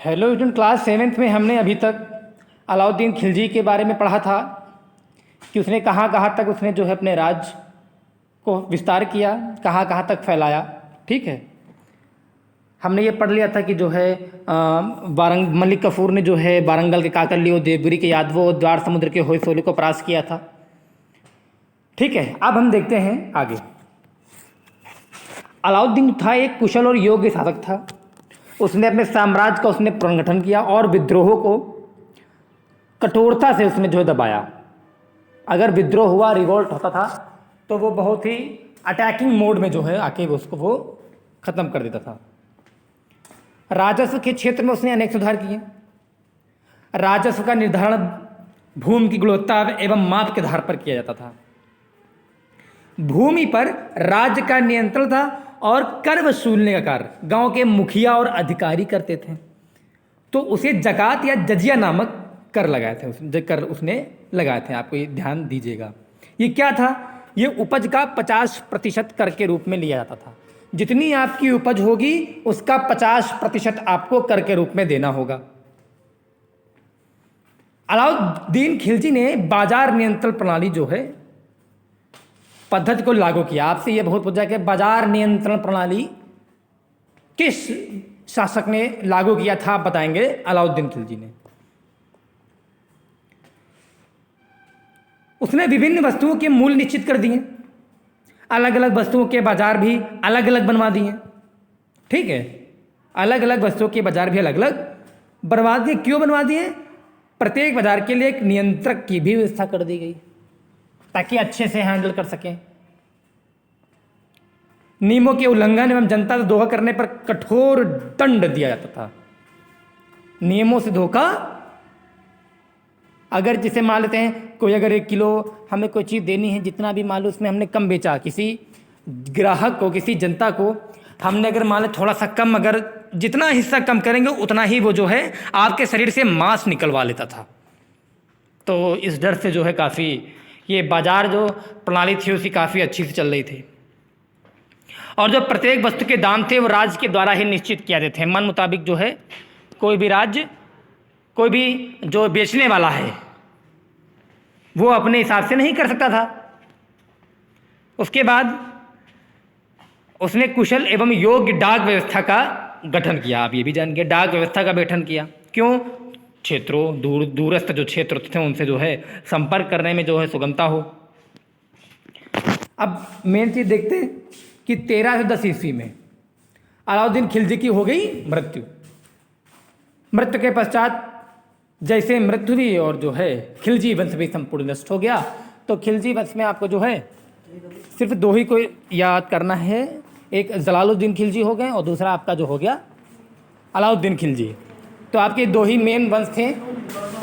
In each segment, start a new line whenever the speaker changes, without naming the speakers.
Hello student, class 7th में हमने अभी तक अलाउद्दीन खिलजी के बारे में पढ़ा था कि उसने कहाँ कहाँ तक उसने जो है अपने राज्य को विस्तार किया, कहाँ कहाँ तक फैलाया। ठीक है, हमने ये पढ़ लिया था कि जो है मलिक कफूर ने जो है वारंगल के काकरलियों, देवगिरी के यादवों, द्वार समुद्र के होयसोले को परास्त किया था। ठीक है, अब हम देखते हैं आगे। अलाउद्दीन था एक कुशल और योग्य शासक था। उसने अपने साम्राज्य का उसने पुनर्गठन किया और विद्रोहों को कठोरता से उसने जो है दबाया। अगर विद्रोह हुआ, रिवोल्ट होता था, तो वो बहुत ही अटैकिंग मोड में जो है आके उसको वो ख़त्म कर देता था। राजस्व के क्षेत्र में उसने अनेक सुधार किए। राजस्व का निर्धारण भूमि की गुणवत्ता एवं माप के आधार पर किया जाता था। भूमि पर राज्य का नियंत्रण था और कर वसूलने का कार्य गांव के मुखिया और अधिकारी करते थे। तो उसे जकात या जजिया नामक कर लगाए थे, कर उसने लगाए थे। आपको ये ध्यान दीजिएगा। ये क्या था? ये उपज का 50% कर के रूप में लिया जाता था। जितनी आपकी उपज होगी उसका 50% आपको कर के रूप में देना होगा। अलाउद्दीन खिलजी ने बाजार नियंत्रण प्रणाली जो है पद्धति को लागू किया। आपसे यह बहुत पूछा कि बाजार नियंत्रण प्रणाली किस शासक ने लागू किया था? आप बताएंगे, अलाउद्दीन खिलजी ने। उसने विभिन्न वस्तुओं के मूल्य निश्चित कर दिए। अलग अलग वस्तुओं के बाजार भी अलग अलग बनवा दिए। ठीक है, अलग अलग वस्तुओं के बाजार भी अलग अलग बनवा दिए। क्यों बनवा दिए? प्रत्येक बाजार के लिए एक नियंत्रक की भी व्यवस्था कर दी गई ताकि अच्छे से हैंडल कर सकें। नियमों के उल्लंघन एवं जनता से धोखा करने पर कठोर दंड दिया जाता था। नियमों से धोखा, अगर जिसे मान लेते हैं कोई अगर 1 किलो हमें कोई चीज़ देनी है, जितना भी मान लो उसमें हमने कम बेचा, किसी ग्राहक को, किसी जनता को हमने अगर मान लो थोड़ा सा कम, अगर जितना हिस्सा कम करेंगे उतना ही वो जो है आपके शरीर से मांस निकलवा लेता था। तो इस डर से जो है काफ़ी ये बाजार जो प्रणाली थी उसकी काफ़ी अच्छी से चल रही थी। और जो प्रत्येक वस्तु के दाम थे वो राज्य के द्वारा ही निश्चित किए जाते थे। मन मुताबिक जो है कोई भी राज्य, कोई भी जो बेचने वाला है वो अपने हिसाब से नहीं कर सकता था। उसके बाद उसने कुशल एवं योग्य डाक व्यवस्था का गठन किया। आप ये भी जान गए, डाक व्यवस्था का गठन किया। क्यों? क्षेत्रों, दूरस्थ जो क्षेत्र थे उनसे जो है संपर्क करने में जो है सुगमता हो। अब मेन चीज़ देखते हैं कि 1310 ईस्वी में अलाउद्दीन खिलजी की हो गई मृत्यु। मृत्यु के पश्चात जैसे मृत्यु हुई और जो है खिलजी वंश भी संपूर्ण नष्ट हो गया। तो खिलजी वंश में आपको जो है सिर्फ 2 ही को याद करना है। एक जलालुद्दीन खिलजी हो गए और दूसरा आपका जो हो गया अलाउद्दीन खिलजी। तो आपके 2 ही मेन वंश थे।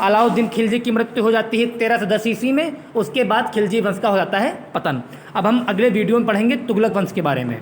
अलाउद्दीन खिलजी की मृत्यु हो जाती है 1310 ईस्वी में। उसके बाद खिलजी वंश का हो जाता है पतन। अब हम अगले वीडियो में पढ़ेंगे तुगलक वंश के बारे में।